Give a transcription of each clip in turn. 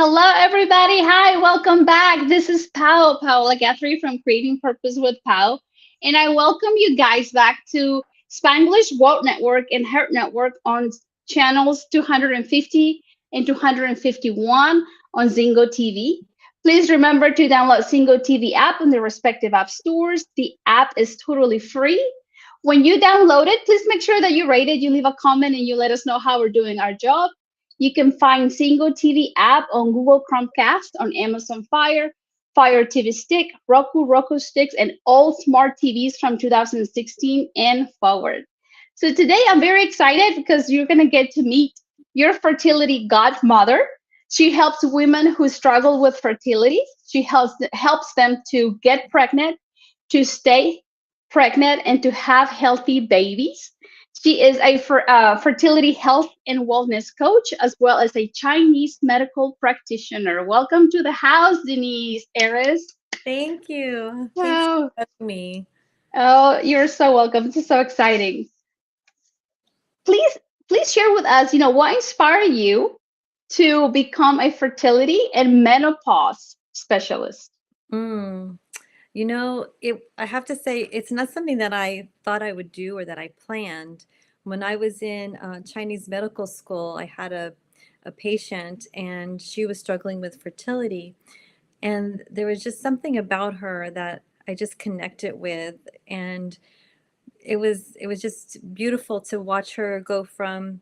Hello, everybody. Hi, welcome back. This is Paola Guthrie from Creating Purpose with Pao. And I welcome you guys back to Spanglish World Network and H.E.R Network on channels 250 and 251 on Zingo TV. Please remember to download Zingo TV app in the respective app stores. The app is totally free. When you download it, please make sure that you rate it, you leave a comment, and you let us know how we're doing our job. You can find Single TV app on Google Chromecast, on Amazon Fire, Fire TV Stick, Roku Sticks, and all smart TVs from 2016 and forward. So today I'm very excited because you're going to get to meet your fertility godmother. She helps women who struggle with fertility. She helps them to get pregnant, to stay pregnant, and to have healthy babies. She is a fertility health and wellness coach, as well as a Chinese medical practitioner. Welcome to the house, Denise Noyer-Erez. Thank you. Thanks Oh, for having me. oh, you're so welcome. This is so exciting. Please, please share with us, what inspired you to become a fertility and menopause specialist? Mm. I have to say, it's not something that I thought I would do or that I planned. When I was in Chinese medical school, I had a patient and she was struggling with fertility. And there was just something about her that I just connected with. And it was just beautiful to watch her go from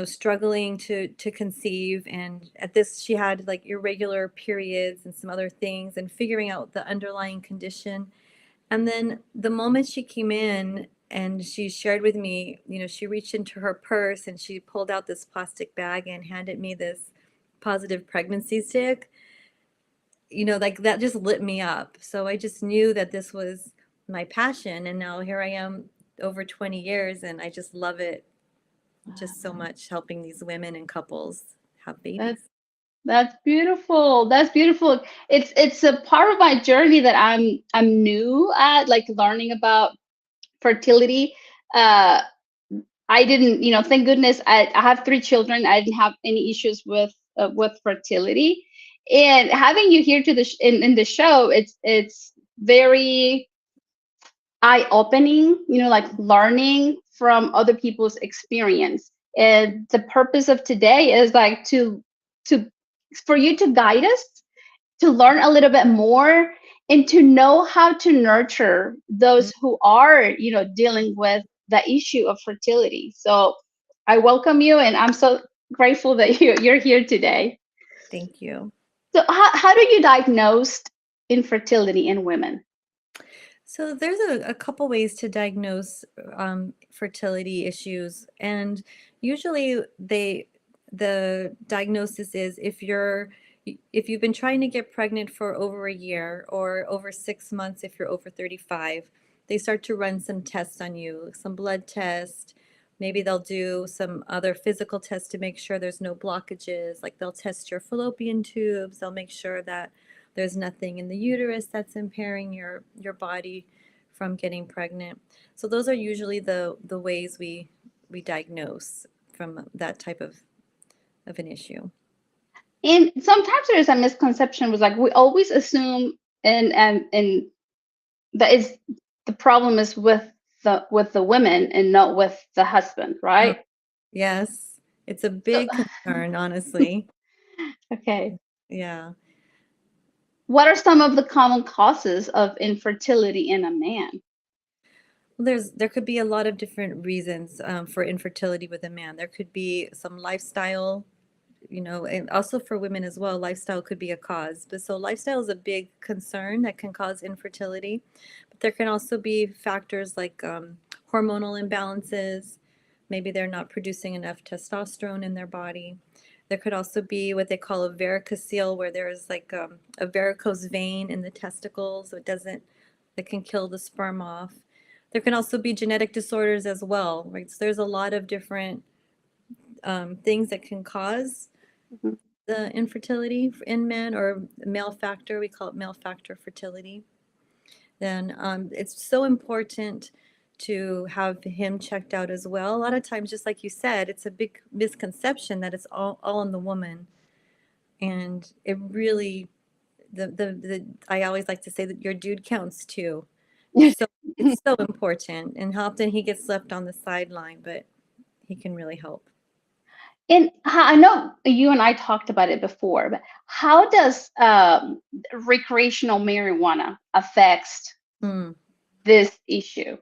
struggling to conceive, and at this she had like irregular periods and some other things, and figuring out the underlying condition. And then the moment she came in and she shared with me, she reached into her purse and she pulled out this plastic bag and handed me this positive pregnancy stick. Like that just lit me up. So I just knew that this was my passion, and now here I am over 20 years, and I just love it just so much, helping these women and couples have That's babies. that's beautiful. That's beautiful. It's a part of my journey that I'm new at, like learning about fertility. Uh, I didn't, thank goodness I have three children. I didn't have any issues with fertility. And having you here to in the show, it's very eye-opening, like learning from other people's experience. And the purpose of today is like to for you to guide us to learn a little bit more and to know how to nurture those who are, dealing with the issue of fertility. So I welcome you, and I'm so grateful that you're here today. Thank you. So how do you diagnose infertility in women? So there's a couple ways to diagnose fertility issues, and usually the diagnosis is if you've been trying to get pregnant for over a year or over 6 months if you're over 35. They start to run some tests on you, some blood tests. Maybe they'll do some other physical tests to make sure there's no blockages. Like they'll test your fallopian tubes. They'll make sure that there's nothing in the uterus that's impairing your body from getting pregnant. So those are usually the ways we diagnose from that type of an issue. And sometimes there's a misconception was like we always assume and that is the problem is with the women and not with the husband, Oh, right? yes. It's a So big concern, honestly. okay. Yeah. What are some of the common causes of infertility in a man? Well, there could be a lot of different reasons for infertility with a man. There could be some lifestyle, and also for women as well, lifestyle could be a cause. But so lifestyle is a big concern that can cause infertility. But there can also be factors like hormonal imbalances. Maybe they're not producing enough testosterone in their body. There could also be what they call a varicocele, where there's like a varicose vein in the testicles, so that can kill the sperm off. There can also be genetic disorders as well, right? So there's a lot of different things that can cause Mhm. the infertility in men, or male factor. We call it male factor fertility. Then it's so important to have him checked out as well. A lot of times, just like you said, it's a big misconception that it's all in the woman. And it really, the I always like to say that your dude counts too. So it's so important, and how often he gets left on the sideline, but he can really help. And I know you and I talked about it before, but how does recreational marijuana affect Mm. this issue?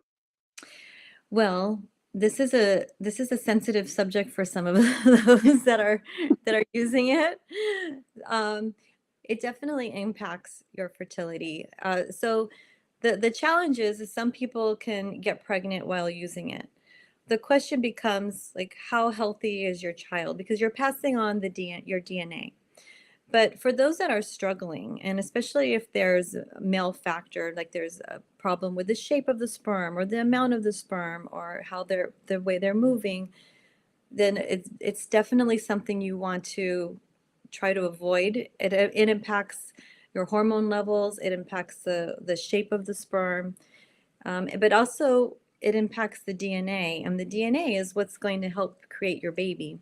Well, this is a sensitive subject for some of those that are using it. Um, it definitely impacts your fertility. So the challenge is some people can get pregnant while using it. The question becomes like, how healthy is your child? Because you're passing on your DNA. But for those that are struggling, and especially if there's a male factor, like there's a problem with the shape of the sperm or the amount of the sperm or how the way they're moving, then it's definitely something you want to try to avoid. It impacts your hormone levels, it impacts the shape of the sperm, but also it impacts the DNA, and the DNA is what's going to help create your baby.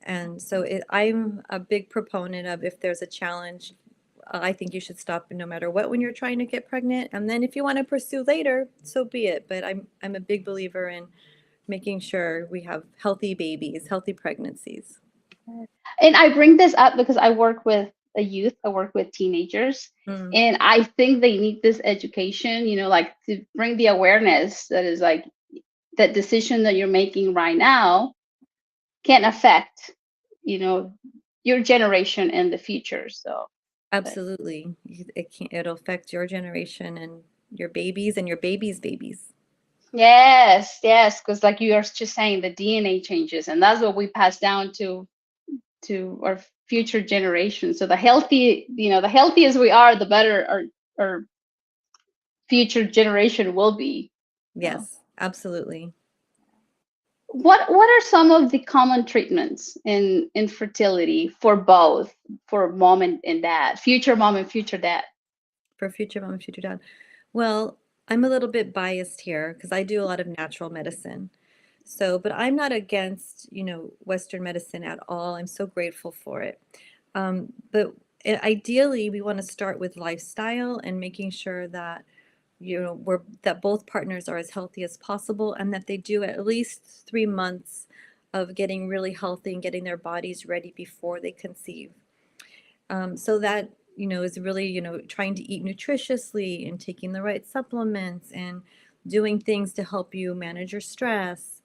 And so I'm a big proponent of, if there's a challenge, I think you should stop no matter what when you're trying to get pregnant. And then if you want to pursue later, so be it. But I'm a big believer in making sure we have healthy babies, healthy pregnancies. And I bring this up because I work with a youth, I work with teenagers, Mm, and I think they need this education, like to bring the awareness that is like that decision that you're making right now can affect, you know, your generation in the future. So, but absolutely. It'll affect your generation and your babies' babies. yes, yes, because like you are just saying, the DNA changes, and that's what we pass down to our future generations. So the healthy, the healthiest we are, the better our future generation will be. So Yes, absolutely. what are some of the common treatments in infertility for both, for mom and dad, future mom and future dad? For future mom and future dad. Well, I'm a little bit biased here because I do a lot of natural medicine. So, but I'm not against, Western medicine at all. I'm so grateful for it. But ideally, we want to start with lifestyle and making sure that, that both partners are as healthy as possible and that they do at least 3 months of getting really healthy and getting their bodies ready before they conceive. So that, is really, trying to eat nutritiously and taking the right supplements and doing things to help you manage your stress.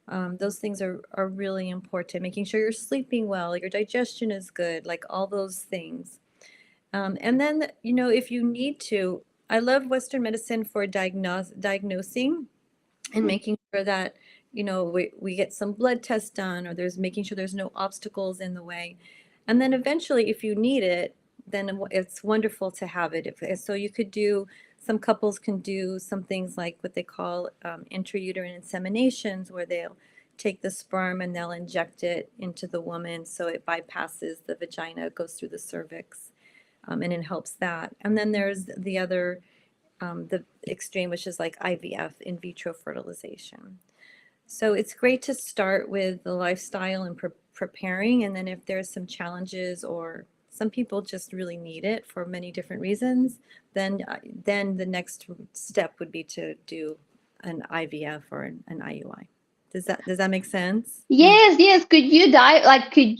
Those things are really important. Making sure you're sleeping well, your digestion is good, like all those things. And then, if you need to, I love Western medicine for diagnosing and Mhm. making sure that, we get some blood tests done, or there's making sure there's no obstacles in the way. And then eventually, if you need it, then it's wonderful to have it. So you could do, some couples can do some things like what they call intrauterine inseminations, where they'll take the sperm and they'll inject it into the woman so it bypasses the vagina, goes through the cervix, and it helps that. And then there's the extreme, which is like IVF, in vitro fertilization. So it's great to start with the lifestyle and preparing, and then if there's some challenges, or some people just really need it for many different reasons, then the next step would be to do an IVF or an IUI. Does that make sense? Yes, yes. Could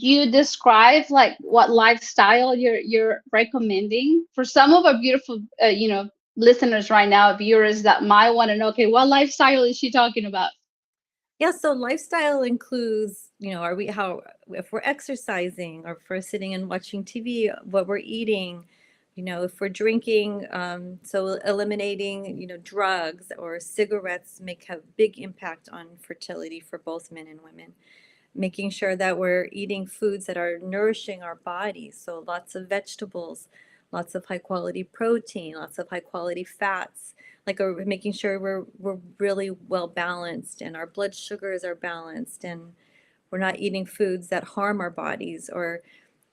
you describe like what lifestyle you're recommending for some of our beautiful, listeners right now, viewers that might want to know, okay, what lifestyle is she talking about? Yeah, so lifestyle includes, are we how if we're exercising, or if we're sitting and watching TV, what we're eating, if we're drinking, so eliminating, drugs or cigarettes make a big impact on fertility for both men and women. Making sure that we're eating foods that are nourishing our bodies, so lots of vegetables, lots of high quality protein, lots of high quality fats, like making sure we're really well balanced and our blood sugars are balanced, and we're not eating foods that harm our bodies, or,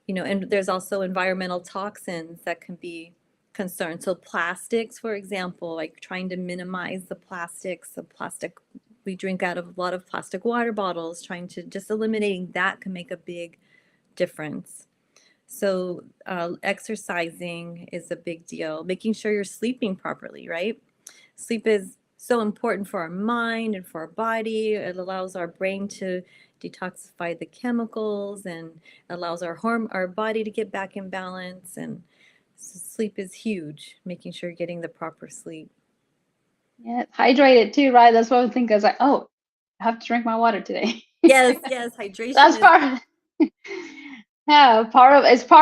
and there's also environmental toxins that can be concerned. So plastics, for example, like trying to minimize the plastics. The plastic, we drink out of a lot of plastic water bottles, trying to just eliminating that can make a big difference. So, exercising is a big deal. Making sure you're sleeping properly, right? Sleep is so important for our mind and for our body. It allows our brain to detoxify the chemicals and allows our body to get back in balance. And sleep is huge, making sure you're getting the proper sleep. Yeah, hydrated too, right? That's what I think. I was like, oh, I have to drink my water today. Yes, yes, hydration That's is part of yeah, part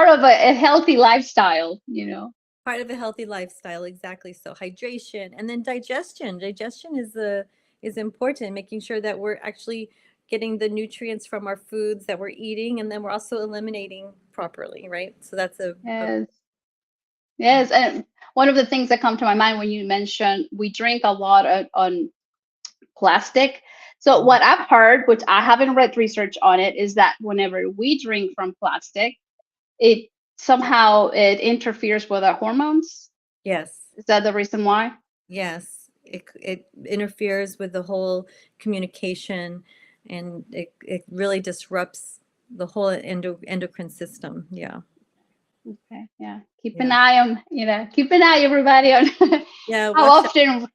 of a healthy lifestyle, you know. part of a healthy lifestyle, exactly. So hydration and then digestion. Digestion is important, making sure that we're actually getting the nutrients from our foods that we're eating, and then we're also eliminating properly, right? So that's a Yes. yeah. Yes, and one of the things that come to my mind when you mention we drink a lot on plastic. So Mhm. what I've heard, which I haven't read research on it, is that whenever we drink from plastic, it somehow it interferes with our hormones. Yes, Is that the reason why? yes. It interferes with the whole communication, and it really disrupts the whole endocrine system. Yeah, Okay, yeah. Keep an yeah, eye on, keep an eye, everybody, on yeah. how Watch out. often,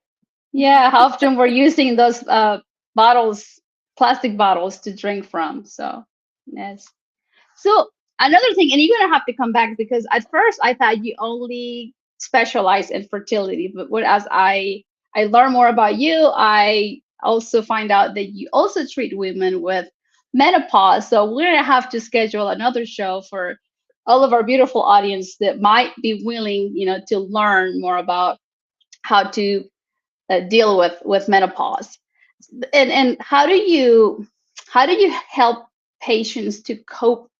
yeah, how often we're using those bottles, plastic bottles to drink from. So, yes. So another thing, and you're gonna have to come back because at first I thought you only specialize in fertility, but as I learn more about you, I also find out that you also treat women with menopause. So we're gonna have to schedule another show for all of our beautiful audience that might be willing, to learn more about how to deal with menopause. And how do you help patients to cope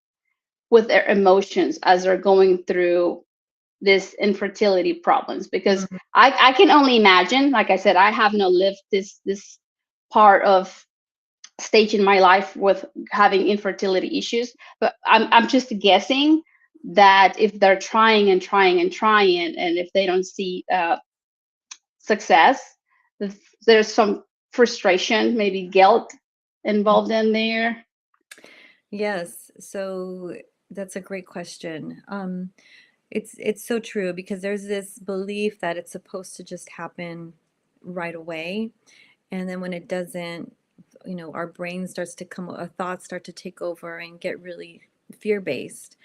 with their emotions as they're going through this infertility problems? Because Mhm. I can only imagine, like I said, I have not lived this part of stage in my life with having infertility issues, but I'm just guessing that if they're trying and trying and trying, and if they don't see success, there's some frustration, maybe guilt involved in there. Yes, so that's a great question. It's so true because there's this belief that it's supposed to just happen right away, and then when it doesn't, our brain starts to come, our thoughts start to take over and get really fear-based.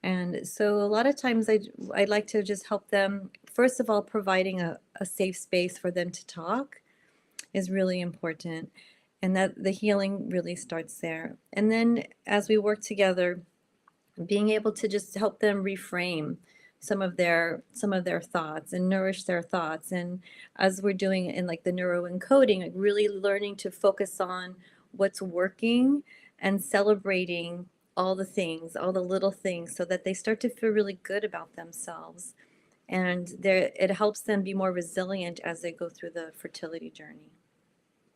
And so a lot of times I'd like to just help them, first of all, providing a safe space for them to talk is really important. And that the healing really starts there. And then as we work together, being able to just help them reframe some of their thoughts and nourish their thoughts. And as we're doing it in like the neuroencoding, like really learning to focus on what's working and celebrating all the things, all the little things, so that they start to feel really good about themselves. And it helps them be more resilient as they go through the fertility journey.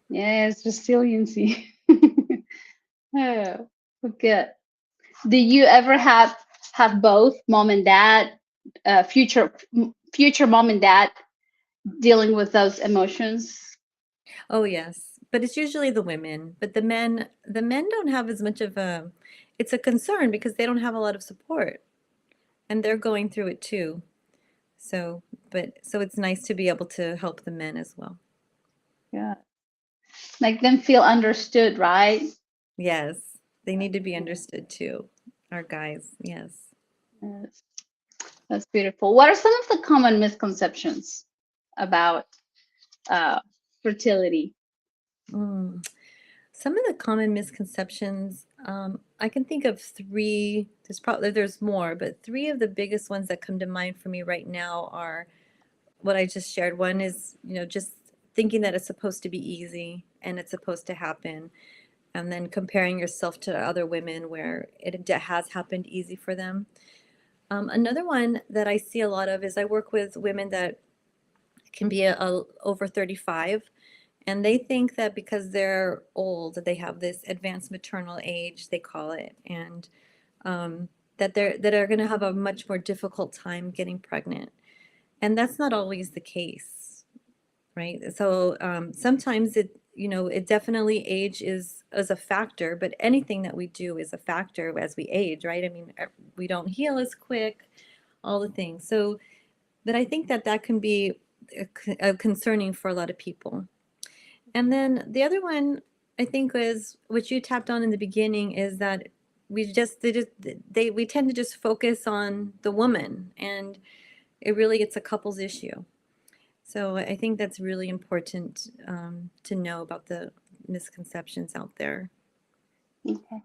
Yes, resiliency. Oh, good. Do you ever have both mom and dad, future mom and dad dealing with those emotions? Oh yes, but it's usually the women. But the men don't have as much of a, it's a concern because they don't have a lot of support and they're going through it too. So, so it's nice to be able to help the men as well. Yeah, make them feel understood, right? Yes, they need to be Yeah, understood too. Our guys, yes. yes, that's beautiful. What are some of the common misconceptions about uh, fertility? Mm. Some of the common misconceptions, I can think of three. There's more, but three of the biggest ones that come to mind for me right now are what I just shared. One is, just thinking that it's supposed to be easy and it's supposed to happen, and then comparing yourself to other women where it has happened easy for them. Another one that I see a lot of is I work with women that can be over 35, and they think that because they're old, that they have this advanced maternal age, they call it, and that are going to have a much more difficult time getting pregnant. And that's not always the case. right? So sometimes it definitely age is a factor, but anything that we do is a factor as we age, right? I mean, we don't heal as quick, all the things. So, but I think that that can be concerning for a lot of people. And then the other one I think was what you tapped on in the beginning is that we tend to just focus on the woman, and it really it's a couple's issue. So I think that's really important to know about the misconceptions out there. Okay.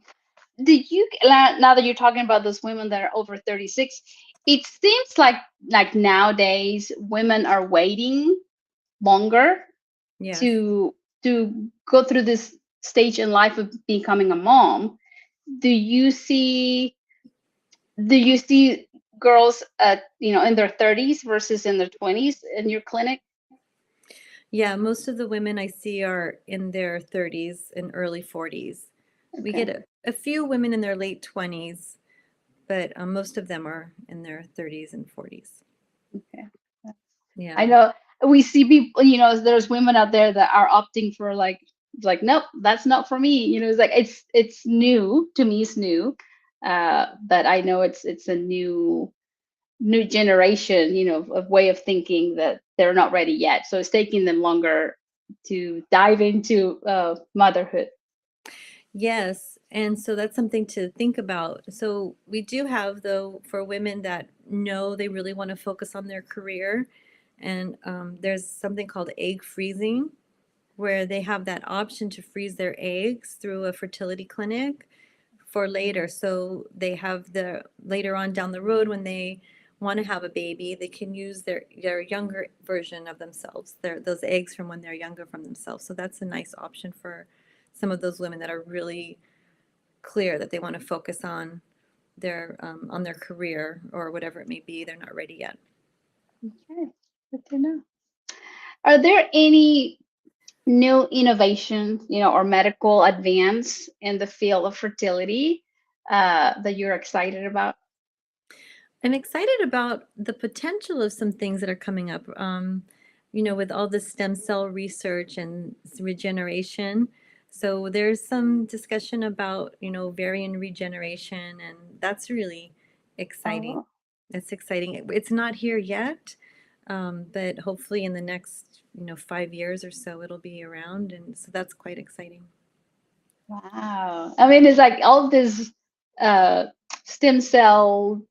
Now that you're talking about those women that are over 36, it seems like nowadays women are waiting longer Yes. to to go through this stage in life of becoming a mom. Do you see do you see girls in their 30s versus in their 20s in your clinic? Yeah, most of the women I see are in their 30s and early 40s. We get Okay. a few women in their late 20s, but most of them are in their 30s and 40s. Okay. I Yeah. know we see people, there's women out there that are opting for like nope, that's not for me. It's like it's new to me, it's new. But I know it's a new generation, of way of thinking that they're not ready yet. So it's taking them longer to dive into motherhood. Yes, and so that's something to think about. So we do have, though, for women that know they really want to focus on their career, and there's something called egg freezing, where they have that option to freeze their eggs through a fertility clinic for later. So they have the later on down the road when they want to have a baby, they can use their younger version of themselves, those eggs from when they're younger from themselves. So that's a nice option for some of those women that are really clear that they want to focus on their career or whatever it may be. They're not ready yet. Okay, good to know. Are there any new innovations, or medical advance in the field of fertility that you're excited about? I'm excited about the potential of some things that are coming up. With all the stem cell research and regeneration. So there's some discussion about, ovarian regeneration, and that's really exciting. Oh, It's exciting. It's not here yet, but hopefully in the next, 5 years or so, it'll be around, and so that's quite exciting. wow. I mean, it's like all this uh, stem cell,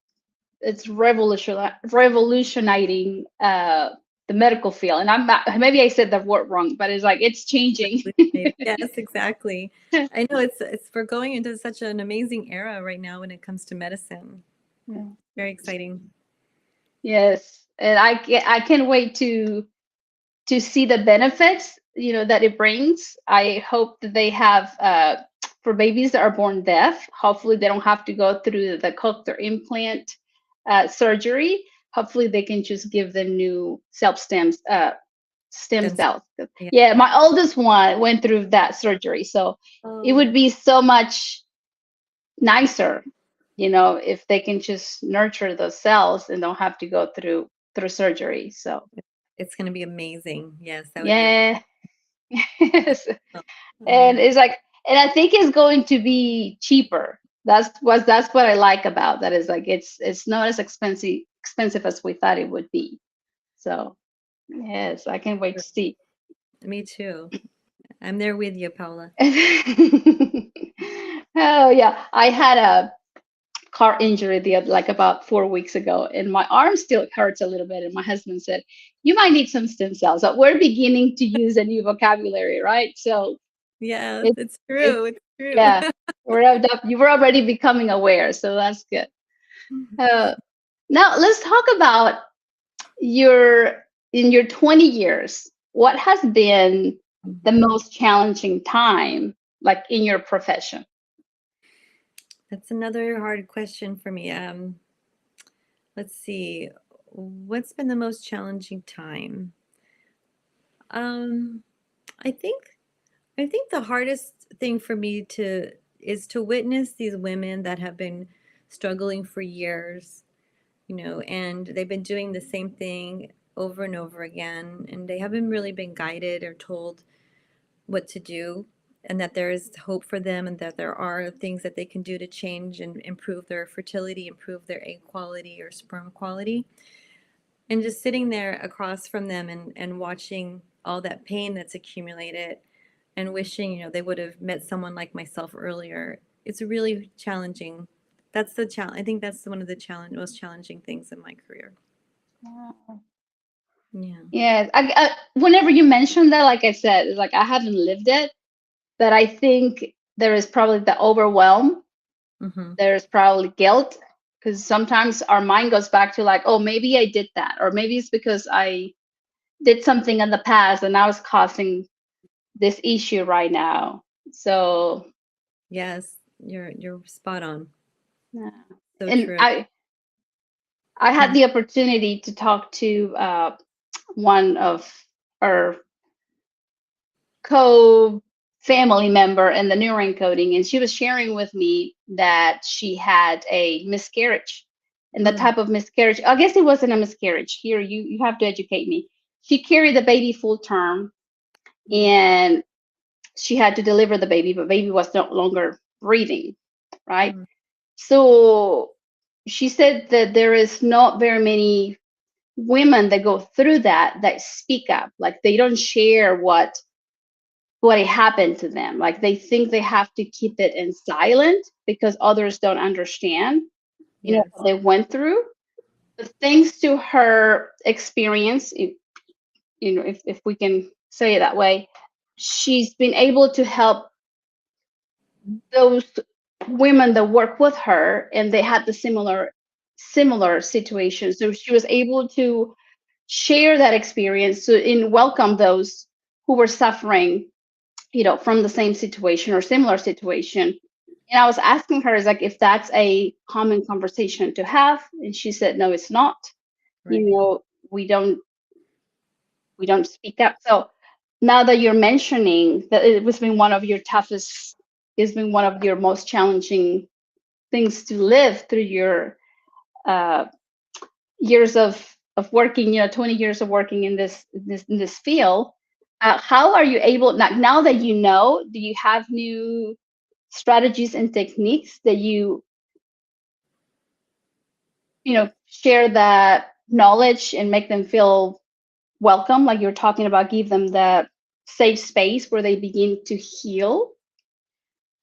it's revolutionizing the medical field. And I'm not, maybe I said that word wrong, but it's like it's changing. Yes, exactly. I know we're going into such an amazing era right now when it comes to medicine. Yeah. Very exciting. Yes, and I can't wait to see the benefits, that it brings. I hope that they have for babies that are born deaf. Hopefully, they don't have to go through the cochlear implant surgery. Hopefully, they can just give them new stem Stem cell. cells. Yeah. Yeah, my oldest one went through that surgery, so it Oh, would be so much nicer, if they can just nurture those cells and don't have to go through surgery. So it's going to be amazing. Yes, that would be amazing. yeah. Yes. Oh, And yeah. it's like, and I think it's going to be cheaper. That's what I like about that, is like it's not as expensive as we thought it would be. So yes, I can't wait to see. Me too. I'm there with you, Paula. Oh yeah, I had a car injury like about 4 weeks ago, and my arm still hurts a little bit. And my husband said, "You might need some stem cells." So we're beginning to use a new vocabulary, right? So Yes, it's it's it's true. It's true. yeah, you were already becoming aware, so that's good. Uh, Now let's talk about your in your 20 years. What has been the most challenging time, like in your profession? That's another hard question for me. Let's see. What's been the most challenging time? Um, I think I think the hardest thing for me to is to witness these women that have been struggling for years, and they've been doing the same thing. over and over again, and they haven't really been guided or told what to do, and that there is hope for them, and that there are things that they can do to change and improve their fertility, improve their egg quality or sperm quality. And just sitting there across from them and watching all that pain that's accumulated and wishing, they would have met someone like myself earlier. It's really challenging. That's the challenge. I think that's one of the most challenging things in my career. Wow. Yeah. Yes, whenever you mention that, like I said, it's like I haven't lived it, but I think there is probably the overwhelm. Mm-hmm. There's probably guilt because sometimes our mind goes back to like, oh, maybe I did that, or maybe it's because I did something in the past and now it's causing this issue right now. So, Yes, you're spot on. yeah. So And true. I had the opportunity to talk to one of our co family member in the neuroencoding, and she was sharing with me that she had a miscarriage. And the Mm, type of miscarriage, I guess it wasn't a miscarriage. Here, you have to educate me. She carried the baby full term, mm, and she had to deliver the baby, but baby was no longer breathing, right? mm. So she said that there is not very many women that go through that speak up, like they don't share what happened to them, like they think they have to keep it in silent because others don't understand, Yes. what they went through. But thanks to her experience, if we can say it that way, she's been able to help those women that work with her, and they had the similar situation, so she was able to share that experience and welcome those who were suffering, from the same situation or similar situation. And I was asking her, is like, if that's a common conversation to have, and she said, no, it's not. You Right. know, we don't we don't speak up. So now that you're mentioning that it was been one of your toughest, it's been one of your most challenging things to live through your uh, years of working, 20 years of working in this field. How are you able now that do you have new strategies and techniques that share that knowledge and make them feel welcome, like you're talking about, give them that safe space where they begin to heal?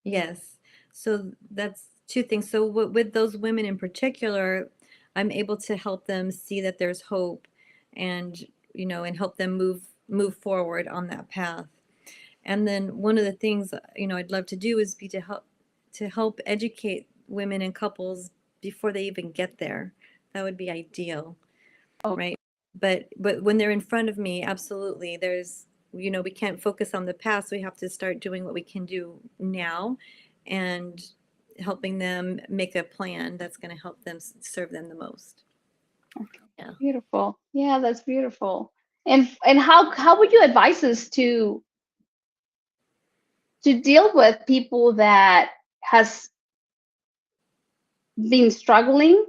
Yes. So that's two things. So with those women in particular, I'm able to help them see that there's hope, and and help them move forward on that path. And then one of the things, I'd love to do is be to help educate women and couples before they even get there. That would be ideal, Okay. right? But when they're in front of me, absolutely, we can't focus on the past. We have to start doing what we can do now, and helping them make a plan that's going to help them serve them the most. Okay. Yeah. Beautiful. Yeah, that's beautiful. And how would you advise us to deal with people that has been struggling,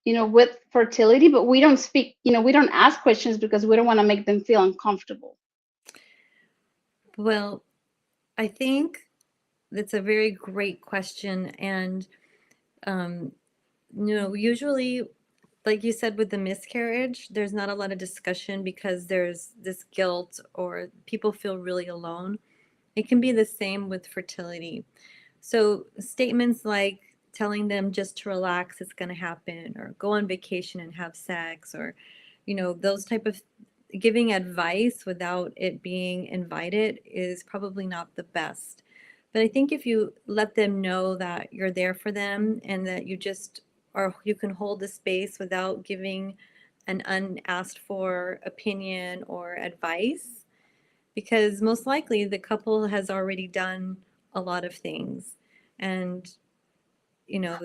with fertility, but we don't speak, we don't ask questions because we don't want to make them feel uncomfortable? Well, I think that's a very great question. And um, usually, like you said, with the miscarriage, there's not a lot of discussion because there's this guilt, or people feel really alone. It can be the same with fertility. So statements like telling them just to relax, it's going to happen, or go on vacation and have sex, or those type of giving advice without it being invited is probably not the best. But I think if you let them know that you're there for them, and that you can hold the space without giving an unasked for opinion or advice, because most likely the couple has already done a lot of things. And you know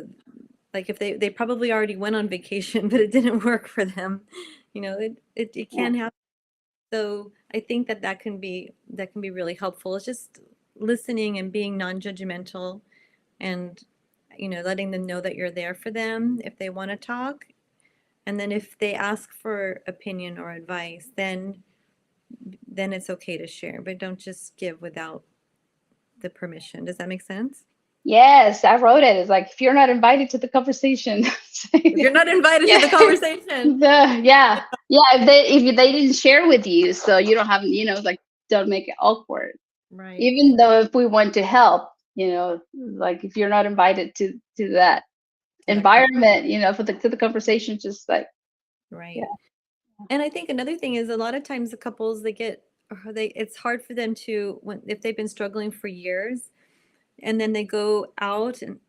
like, if they probably already went on vacation but it didn't work for them, it Yeah. can happen. So I think that can be really helpful. It's just listening and being non-judgmental, and letting them know that you're there for them if they want to talk. And then if they ask for opinion or advice, then it's okay to share, but don't just give without the permission. Does that make sense? Yes, I wrote it. It's like if you're not invited to the conversation, If you're not invited to yeah, the conversation, yeah. If they didn't share with you, so you don't have, like, don't make it awkward. right, Even though if we want to help, like if you're not invited to that to that conversation, environment, for the conversation, just like, yeah. right. And I think another thing is a lot of times the couples they get or they it's hard for them to when if they've been struggling for years and then they go out and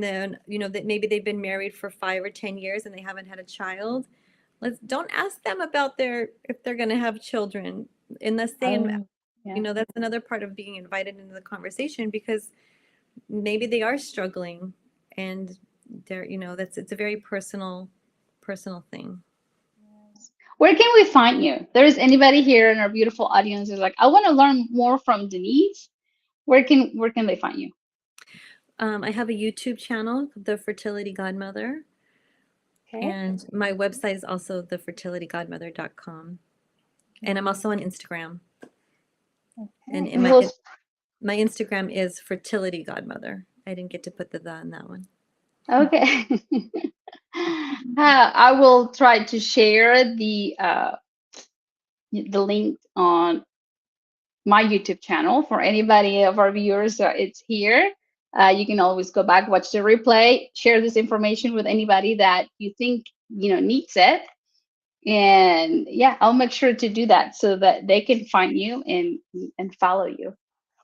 then that maybe they've been married for 5 or 10 years and they haven't had a child. Let's don't ask them about their if they're going to have children unless Oh, yeah. that's another part of being invited into the conversation because maybe they are struggling and they're that's it's a very personal thing. Where can we find you? There is anybody here in our beautiful audience who's like, I want to learn more from Denise. Where can they find you? I have a YouTube channel, The Fertility Godmother, Okay. and my website is also thefertilitygodmother.com. And I'm also on Instagram. And Okay. We'll my Instagram is Fertility Godmother. I didn't get to put the in that one. Okay. I will try to share the link on my YouTube channel for anybody of our viewers. It's here. You can always go back, watch the replay, share this information with anybody that you think needs it. And yeah, I'll make sure to do that so that they can find you and follow you.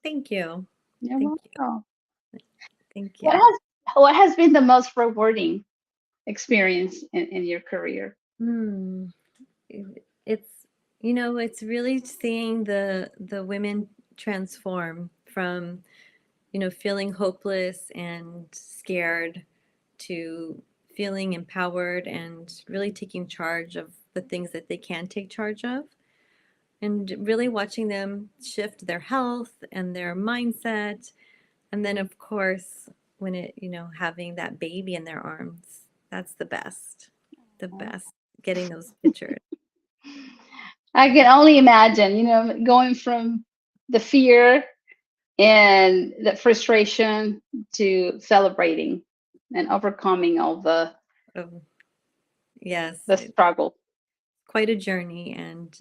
Thank you. You're Thank you. welcome. Thank What you. has what has been the most rewarding experience in your career? Hmm. It's it's really seeing the women transform from feeling hopeless and scared to feeling empowered and really taking charge of the things that they can take charge of and really watching them shift their health and their mindset. And then, of course, when having that baby in their arms, that's the best, the best, getting those pictures. I can only imagine, going from the fear and the frustration to celebrating and overcoming all Of, yes, the struggle. quite a journey,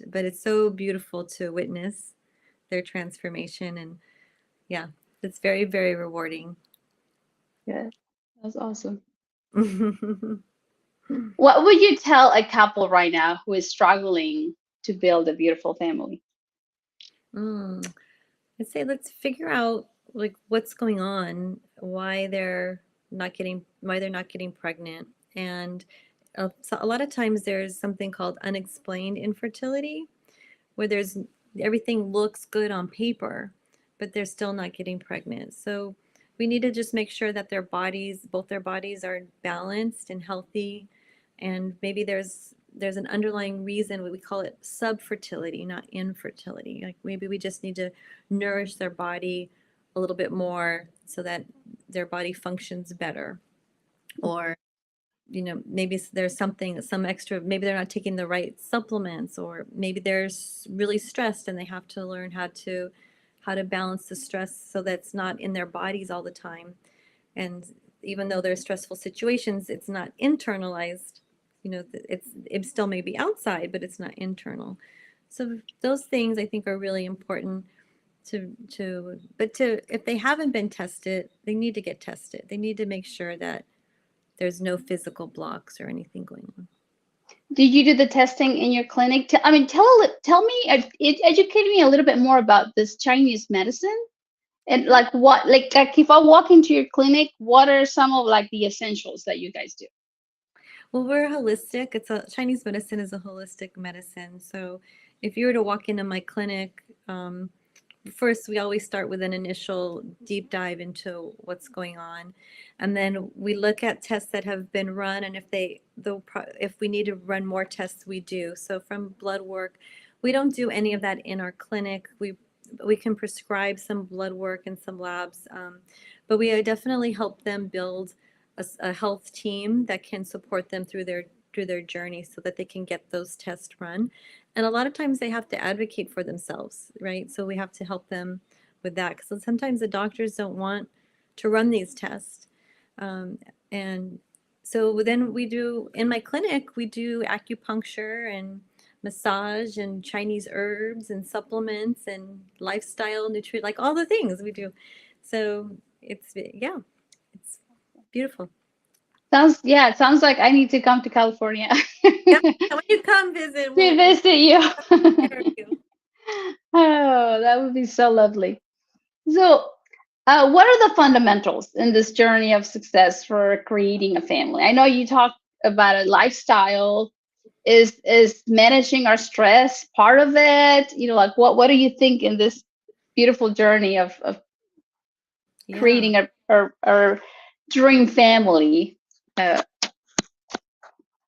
but it's so beautiful to witness their transformation. And yeah, it's very, very rewarding. Yeah, that's awesome. What would you tell a couple right now who is struggling to build a beautiful family? Mm. I'd say let's figure out like what's going on, why they're not getting pregnant, and so a lot of times there's something called unexplained infertility, where there's everything looks good on paper, but they're still not getting pregnant. So we need to just make sure that both their bodies are balanced and healthy, and maybe there's an underlying reason we call it subfertility, not infertility. Like maybe we just need to nourish their body a little bit more so that their body functions better, or maybe there's some extra, maybe they're not taking the right supplements, or maybe they're really stressed and they have to learn how to balance the stress so that's not in their bodies all the time. And even though there's stressful situations, it's not internalized. It still may be outside, but it's not internal. So those things I think are really important to if they haven't been tested, they need to get tested. They need to make sure that there's no physical blocks or anything going on. Did you do the testing in your clinic? I mean, tell me, educate me a little bit more about this Chinese medicine and like what, like if I walk into your clinic, what are some of like the essentials that you guys do? Well, we're holistic. It's a Chinese medicine is a holistic medicine. So if you were to walk into my clinic, first we always start with an initial deep dive into what's going on, and then we look at tests that have been run, and if we need to run more tests, we do. So from blood work, we don't do any of that in our clinic. We can prescribe some blood work and some labs, but we definitely help them build a health team that can support them through through their journey so that they can get those tests run. And a lot of times they have to advocate for themselves, right? So we have to help them with that because sometimes the doctors don't want to run these tests. Um, and so then we do, in my clinic, we do acupuncture and massage and Chinese herbs and supplements and lifestyle nutrition, like all the things we do. So yeah, it's beautiful. Sounds, yeah, it sounds like I need to come to California Yeah, to when you come visit, we'll visit you. take care of you. Oh, that would be so lovely. So, what are the fundamentals in this journey of success for creating a family? I know you talked about a lifestyle. Is managing our stress part of it? You know, like what do you think in this beautiful journey of Yeah, creating a dream family? Uh,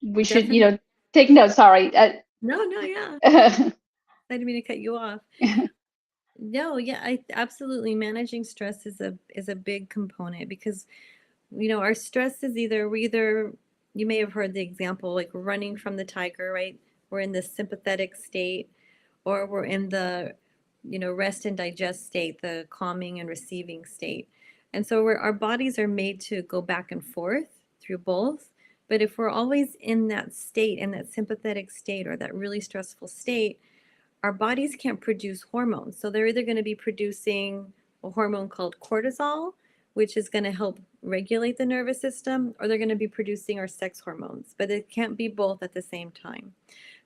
we should, definitely. take notes. Sorry. No, no, yeah. I didn't mean to cut you off. No, yeah, I absolutely managing stress is a big component because our stress is either you may have heard the example like running from the tiger, right? We're in the sympathetic state or we're in the rest and digest state, the calming and receiving state. And so our bodies are made to go back and forth through both. But if we're always in that state, in that sympathetic state or that really stressful state, our bodies can't produce hormones. So they're either going to be producing a hormone called cortisol, which is going to help regulate the nervous system, or they're going to be producing our sex hormones, but it can't be both at the same time.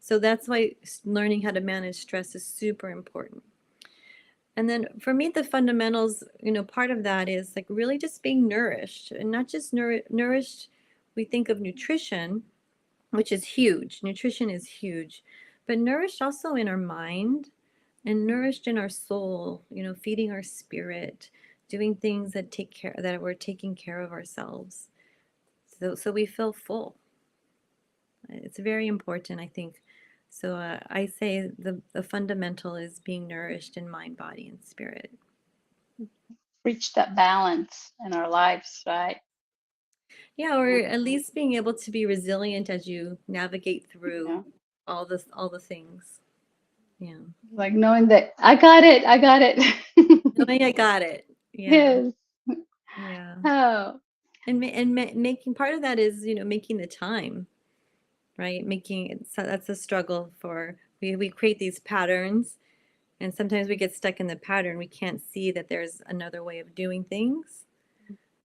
So that's why learning how to manage stress is super important. And then for me, the fundamentals, part of that is like really just being nourished and not just nourished. We think of nutrition, which is huge. Nutrition is huge, but nourished also in our mind and nourished in our soul, feeding our spirit, doing things that we're taking care of ourselves. So we feel full. It's very important, I think. So I say the fundamental is being nourished in mind, body, and spirit. Reach that balance in our lives, right? Yeah, or at least being able to be resilient as you navigate through Yeah. all the things. Yeah. Like knowing that I got it. Knowing I got it. Yeah. Yes. Yeah. Oh, And making part of that is, making the time, right? So that's a struggle for we create these patterns and sometimes we get stuck in the pattern. We can't see that there's another way of doing things,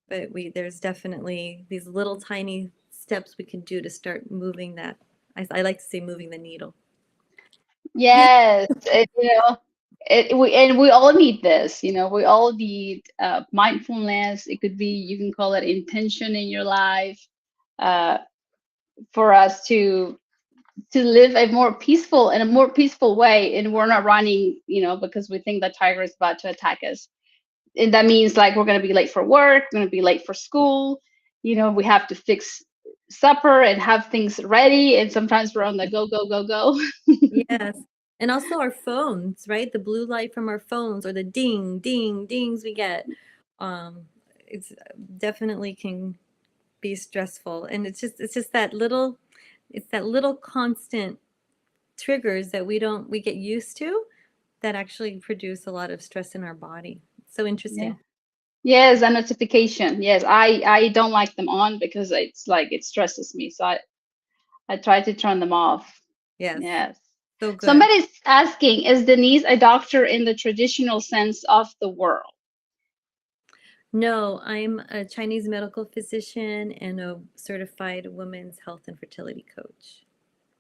but there's definitely these little tiny steps we can do to start moving that. I like to say moving the needle. yes. And we all need this. We all need mindfulness. It could be, you can call it intention in your life, uh, for us to live a more peaceful in a more peaceful way, and we're not running, because we think the tiger is about to attack us. And that means like we're going to be late for work, we're going to be late for school, we have to fix supper and have things ready, and sometimes we're on the go go go go. Yes. And also our phones, right? The blue light from our phones or the ding, ding, dings we get. Um, it's definitely can be stressful. And it's just that little constant triggers that we get used to that actually produce a lot of stress in our body. So Yeah. interesting. Yes, a notification. Yes, I don't like them on because it's like it stresses me, so I try to turn them off. Yes. Yes. So good. Somebody's asking, is Denise a doctor in the traditional sense of the world? No, I'm a Chinese medical physician and a certified women's health and fertility coach.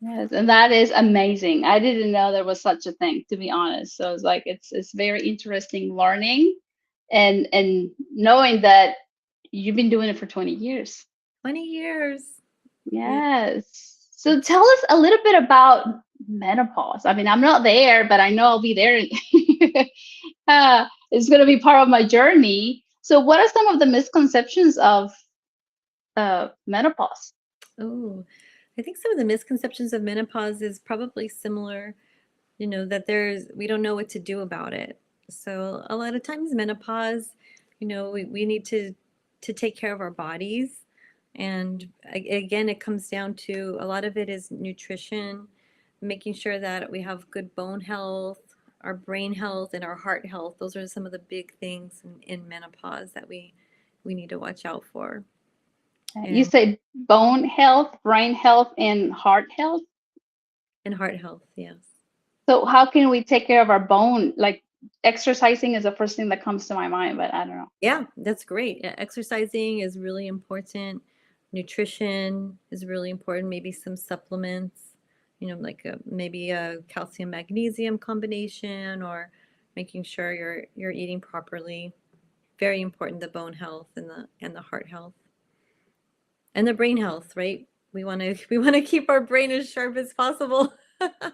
Yes, and that is amazing. I didn't know there was such a thing, to be honest. So it's like it's very interesting learning and knowing that you've been doing it for 20 years. 20 years. Yeah. Yes. So tell us a little bit about menopause. I mean, I'm not there, but I know I'll be there. It's going to be part of my journey. So, what are some of the misconceptions of menopause? Oh, I think some of the misconceptions of menopause is probably similar, that we don't know what to do about it. So a lot of times menopause, we need to take care of our bodies. And again, it comes down to a lot of it is nutrition, making sure that we have good bone health, our brain health, and our heart health. Those are some of the big things in menopause that we need to watch out for. You And say bone health, brain health, and heart health. heart health, yes. So how can we take care of our bone? Like exercising is the first thing that comes to my mind, but I don't know. Yeah, that's great. Exercising is really important. Nutrition is really important. Maybe some supplements, like maybe a calcium magnesium combination, or making sure you're eating properly. Very important, the bone health and the heart health and the brain health, right? We want to we want to keep our brain as sharp as possible.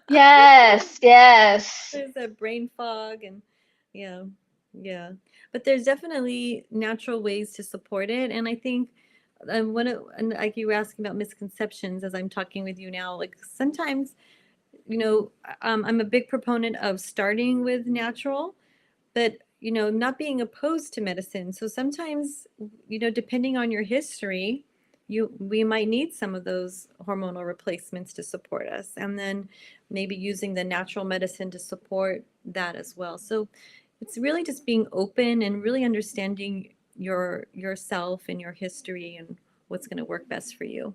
Yes, yes. There's that brain fog and yeah, yeah. But there's definitely natural ways to support it, and I think and like you were asking about misconceptions as I'm talking with you now, like sometimes, I'm a big proponent of starting with natural, but not being opposed to medicine. So sometimes, depending on your history, we might need some of those hormonal replacements to support us, and then maybe using the natural medicine to support that as well. So it's really just being open and really understanding yourself and your history and what's going to work best for you.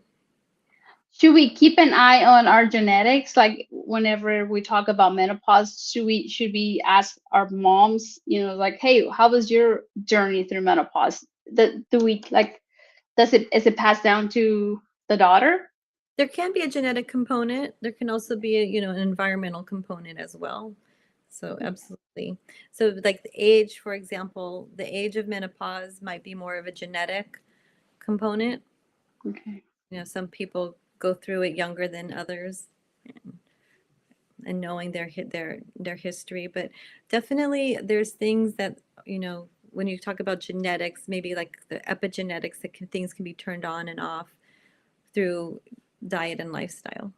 Should we keep an eye on our genetics? Like whenever we talk about menopause, should we ask our moms, like, hey, how was your journey through menopause? Do we like does it is it passed down to the daughter? There can be a genetic component. There can also be an environmental component as well. So absolutely. So like the age, for example, the age of menopause might be more of a genetic component. Okay. Some people go through it younger than others, and knowing their history, but definitely there's things that, when you talk about genetics, maybe like the epigenetics, things can be turned on and off through diet and lifestyle.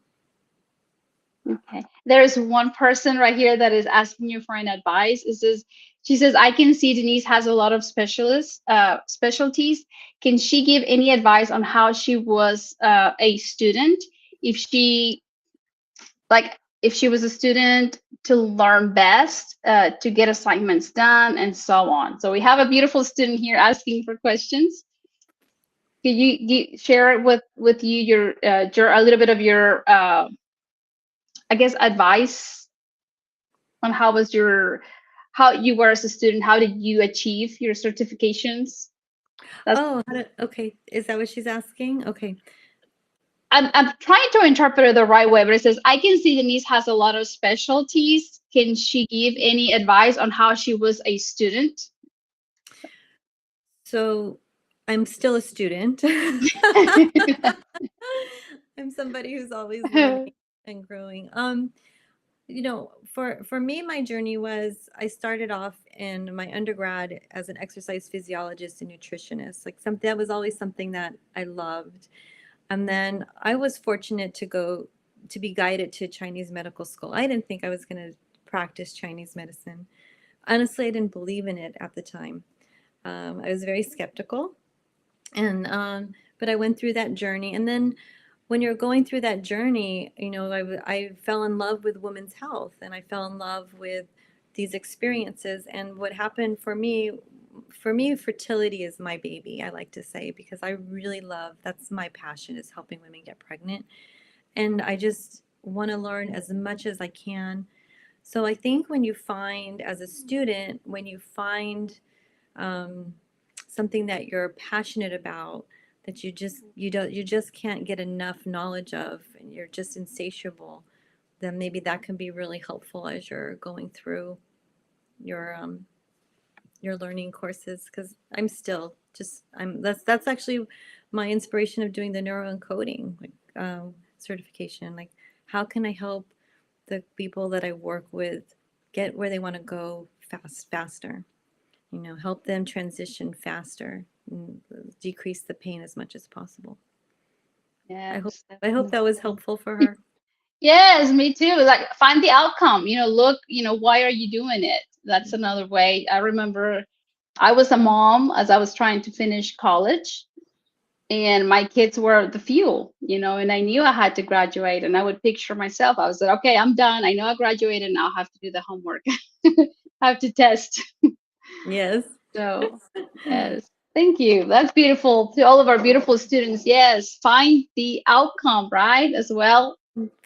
Okay. There's one person right here that is asking you for an advice. She says, I can see Denise has a lot of specialties. Can she give any advice on how she was a student? If she if she was a student to learn best, to get assignments done, and so on. So we have a beautiful student here asking for questions. Could you share with you your a little bit of your I guess advice on how you were as a student, how did you achieve your certifications? That's Oh, okay. Is that what she's asking? Okay. I'm trying to interpret it the right way, but it says I can see Denise has a lot of specialties. Can she give any advice on how she was a student? So I'm still a student. I'm somebody who's always learning and growing. For me, my journey was I started off in my undergrad as an exercise physiologist and nutritionist. Like something that was always something that I loved. And then I was fortunate to be guided to Chinese medical school. I didn't think I was going to practice Chinese medicine. Honestly, I didn't believe in it at the time. I was very skeptical, and but I went through that journey, and then when you're going through that journey, I fell in love with women's health, and I fell in love with these experiences. And what happened for me, fertility is my baby, I like to say, because I really love, that's my passion, is helping women get pregnant, and I just want to learn as much as I can. So I think when you find, as a student, when you find um, something that you're passionate about, that you just can't get enough knowledge of, and you're just insatiable, then maybe that can be really helpful as you're going through your um, your learning courses. Because that's actually my inspiration of doing the neuroencoding, like certification. Like, how can I help the people that I work with get where they want to go faster? Help them transition faster and decrease the pain as much as possible. I hope Yes. I hope that was helpful for her. Yes, me too. Like find the outcome. Look, why are you doing it? That's another way. I remember I was a mom as I was trying to finish college, and my kids were the fuel, and I knew I had to graduate, and I would picture myself. I was like, okay, I'm done. I know I graduated. Now I have to do the homework. I have to test. Yes. So, yes. Thank you. That's beautiful to all of our beautiful students. Yes. Find the outcome, right? As well.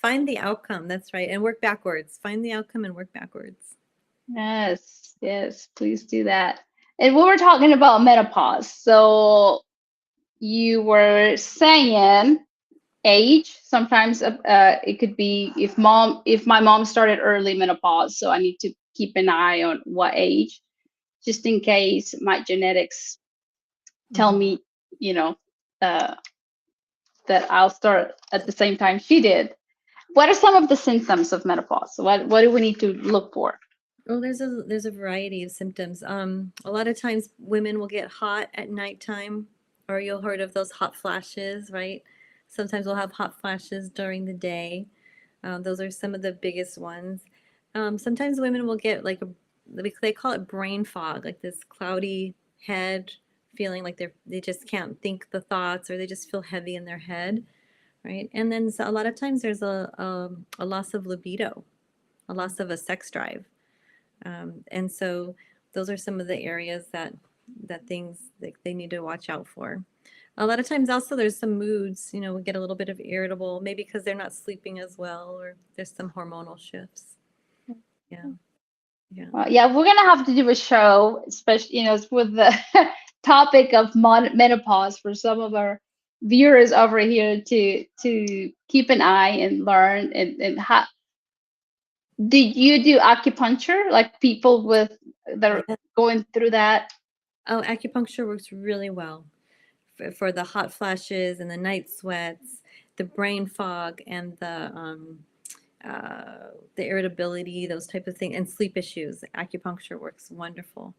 Find the outcome. That's right. And work backwards. Find the outcome and work backwards. Yes. Yes. Please do that. And we were talking about menopause. So you were saying age. Sometimes it could be if my mom started early menopause, so I need to keep an eye on what age, just in case my genetics tell Mhm. me, you know, uh, that I'll start at the same time she did. What are some of the symptoms of menopause? What do we need to look for? Oh, there's a variety of symptoms. A lot of times women will get hot at nighttime, or you'll heard of those hot flashes, right? Sometimes we'll have hot flashes during the day. Those are some of the biggest ones. Sometimes women will get like they call it brain fog, like this cloudy head feeling like they just can't think the thoughts, or they just feel heavy in their head, right? And then so a lot of times there's a loss of libido, a loss of a sex drive. And so those are some of the areas that things that they need to watch out for. A lot of times also there's some moods, we get a little bit of irritable, maybe because they're not sleeping as well, or there's some hormonal shifts. Yeah, yeah. Yeah, we're gonna have to do a show, especially with the topic of menopause for some of our viewers over here to keep an eye and learn and how. Do you do acupuncture, like people with that are Yeah. going through that? Oh, acupuncture works really well for the hot flashes and the night sweats, the brain fog, and the irritability, those type of things, and sleep issues. Acupuncture works wonderful.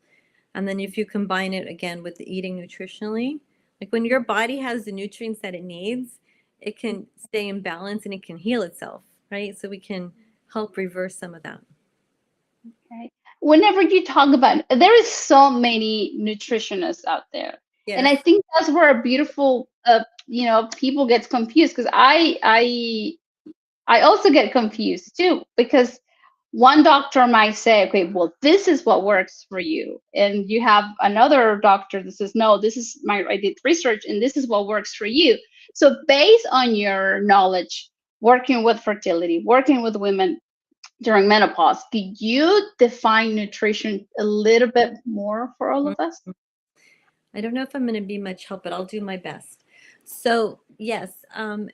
And then if you combine it again with the eating nutritionally, like when your body has the nutrients that it needs, it can stay in balance and it can heal itself, right? So we can help reverse some of that. Right. Whenever you talk about, there is so many nutritionists out there, and I Yes. think that's where a beautiful, people gets confused because I also get confused too because one doctor might say, okay, well, this is what works for you. And you have another doctor that says, no, I did research and this is what works for you. So, based on your knowledge, working with fertility, working with women during menopause, could you define nutrition a little bit more for all Mm. of us? I don't know if I'm going to be much help, but I'll do my best. So, yes,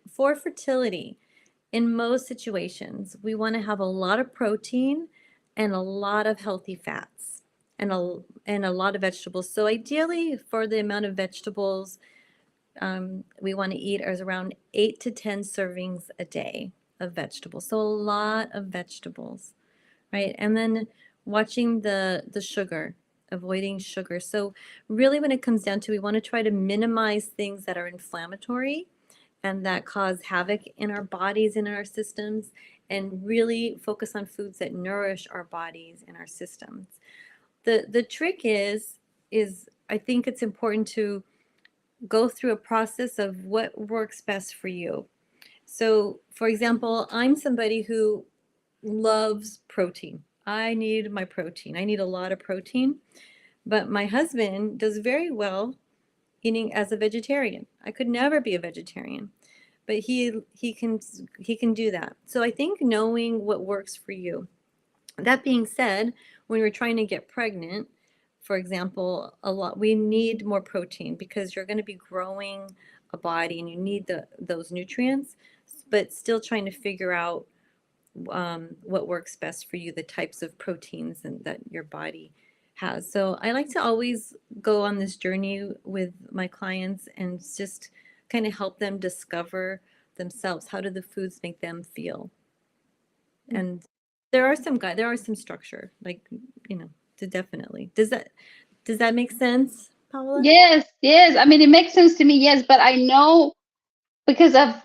for fertility, in most situations, we want to have a lot of protein and a lot of healthy fats and a lot of vegetables. So, ideally, for the amount of vegetables we want to eat is around 8 to 10 servings a day of vegetables. So, a lot of vegetables, right? And then watching the sugar, avoiding sugar. So really when it comes down to, we want to try to minimize things that are inflammatory and that cause havoc in our bodies and in our systems, and really focus on foods that nourish our bodies and our systems. The trick is I think it's important to go through a process of what works best for you. So, for example, I'm somebody who loves protein. I need my protein. I need a lot of protein. But my husband does very well eating as a vegetarian. I could never be a vegetarian, but he can do that. So I think knowing what works for you. That being said, when you're trying to get pregnant, for example, a lot we need more protein because you're going to be growing a body and you need those nutrients, but still trying to figure out what works best for you, the types of proteins and that your body has. So I like to always go on this journey with my clients and just kind of help them discover themselves. How do the foods make them feel? And there are some structure, like, you know, to definitely. Does that make sense, Paola? Yes, yes. I mean, it makes sense to me, yes, but I know because of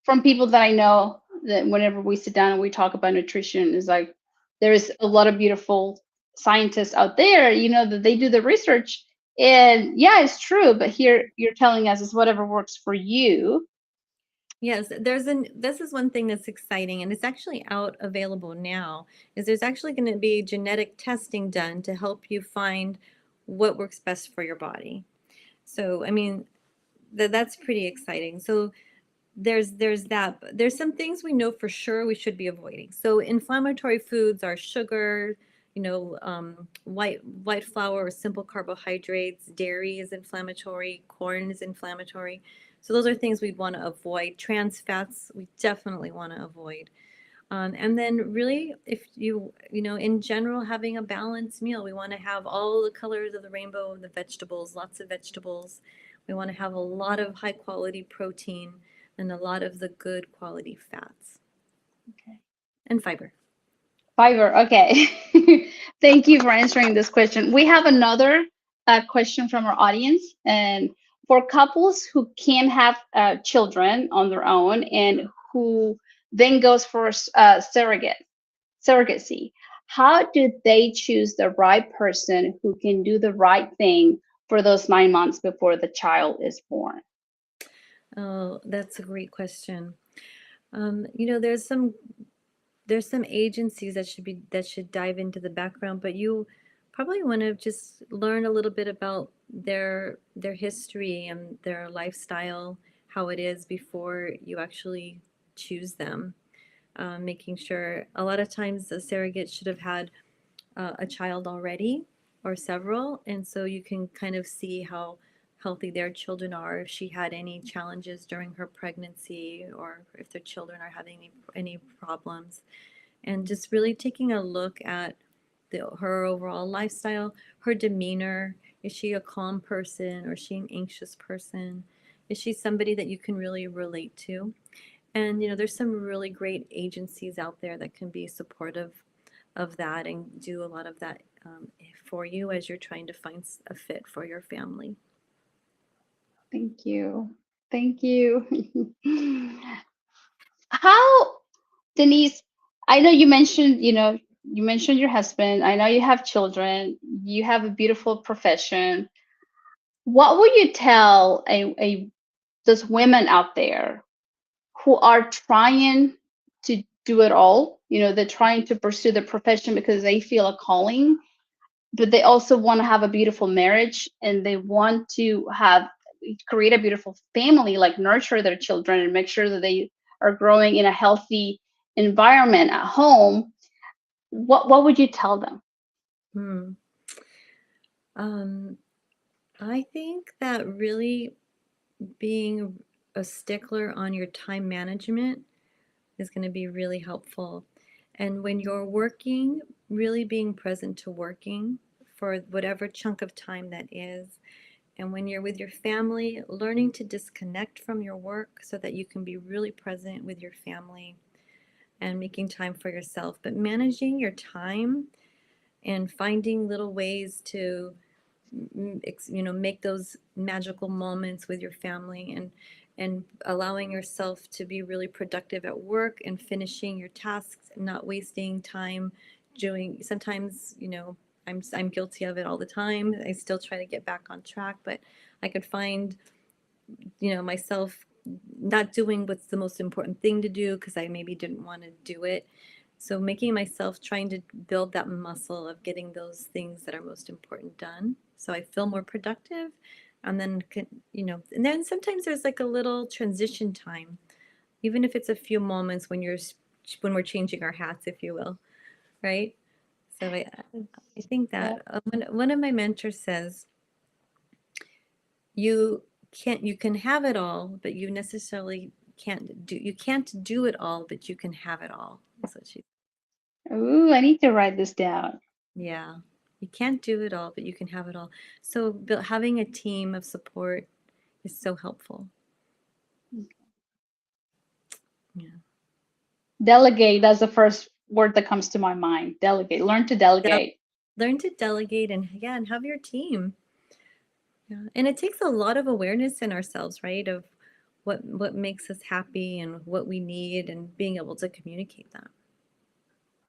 from people that I know that whenever we sit down and we talk about nutrition, is like there is a lot of beautiful scientists out there, that they do the research And yeah, it's true, but here you're telling us is whatever works for you. Yes, this is one thing that's exciting, and it's actually out available now, is there's actually going to be genetic testing done to help you find what works best for your body. So, I mean, that's pretty exciting. So, there's that. But there's some things we know for sure we should be avoiding. So, inflammatory foods are sugar, white flour or simple carbohydrates. Dairy is inflammatory. Corn is inflammatory. So those are things we'd want to avoid. Trans fats we definitely want to avoid. And then really, if in general, having a balanced meal, we want to have all the colors of the rainbow of the vegetables, lots of vegetables. We want to have a lot of high quality protein and a lot of the good quality fats Okay. and fiber. Fiverr. Okay. Thank you for answering this question. We have another question from our audience. And for couples who can't have children on their own and who then goes for surrogacy, how do they choose the right person who can do the right thing for those 9 months before the child is born? Oh, that's a great question. There's some agencies that should dive into the background, but you probably want to just learn a little bit about their history and their lifestyle, how it is before you actually choose them. Making sure a lot of times the surrogate should have had a child already or several, and so you can kind of see how healthy their children are, if she had any challenges during her pregnancy, or if their children are having any problems, and just really taking a look at her overall lifestyle, her demeanor. Is she a calm person or is she an anxious person? Is she somebody that you can really relate to? And there's some really great agencies out there that can be supportive of that and do a lot of that for you as you're trying to find a fit for your family. Thank you. Thank you. How, Denise, I know you mentioned your husband. I know you have children. You have a beautiful profession. What would you tell those women out there who are trying to do it all? They're trying to pursue the profession because they feel a calling, but they also want to have a beautiful marriage and they want to have create a beautiful family, like nurture their children and make sure that they are growing in a healthy environment at home. What would you tell them? Hmm. Um, I think that really being a stickler on your time management is going to be really helpful. And when you're working, really being present to working for whatever chunk of time that is. And when you're with your family, learning to disconnect from your work so that you can be really present with your family and making time for yourself. But managing your time and finding little ways to make those magical moments with your family, and allowing yourself to be really productive at work and finishing your tasks, not wasting time doing. Sometimes I'm guilty of it all the time. I still try to get back on track, but I could find myself not doing what's the most important thing to do because I maybe didn't want to do it. So making myself trying to build that muscle of getting those things that are most important done, so I feel more productive. And then and then sometimes there's like a little transition time, even if it's a few moments when we're changing our hats, if you will, right? So I think Yeah. that one of my mentors says, you can have it all, but you can't do it all, but you can have it all. That's what she. Ooh, I need to write this down. Yeah, you can't do it all, but you can have it all. So having a team of support is so helpful. Yeah. Delegate, that's the first word that comes to my mind. Delegate. Learn to Del- delegate. Learn to delegate, and yeah, and have your team. Yeah. And it takes a lot of awareness in ourselves, right? Of what makes us happy and what we need, and being able to communicate that.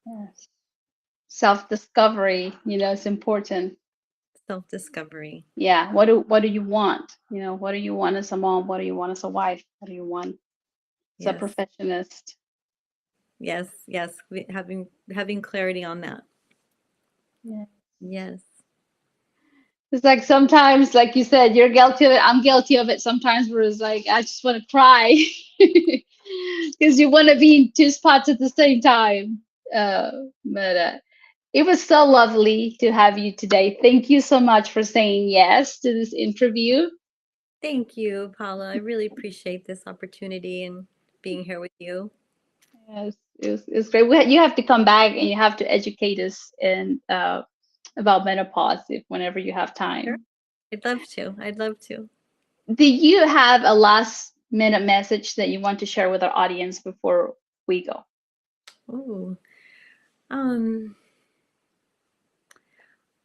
Yes. Self discovery, is important. Self-discovery. Yeah, what do you want? What do you want as a mom? What do you want as a wife? What do you want as a Yes. perfectionist? Yes, yes. Having clarity on that. Yeah. Yes. It's like sometimes, like you said, you're guilty of it. I'm guilty of it sometimes where it's like I just want to cry because you want to be in two spots at the same time. Uh, but it was so lovely to have you today. Thank you so much for saying yes to this interview. Thank you, Paula. I really appreciate this opportunity and being here with you. Yes, it's great. You have to come back and you have to educate us and about menopause if whenever you have Sure. time. I'd love to. I'd love to. Do you have a last minute message that you want to share with our audience before we go? Ooh. Um,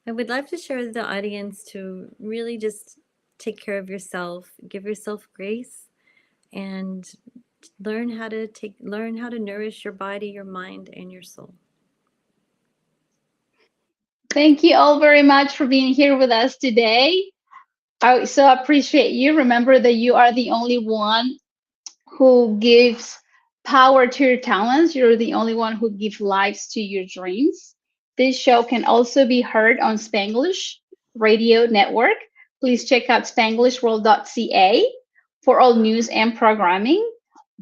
I would love to share with the audience to really just take care of yourself, give yourself grace, and learn how to nourish your body, your mind, and your soul. Thank you all very much for being here with us today. I so appreciate you. Remember that you are the only one who gives power to your talents. You're the only one who gives lives to your dreams. This show can also be heard on Spanglish Radio Network. Please check out spanglishworld.ca for all news and programming.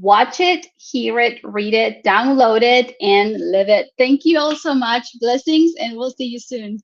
Watch it, hear it, read it, download it, and live it. Thank you all so much. Blessings, and we'll see you soon.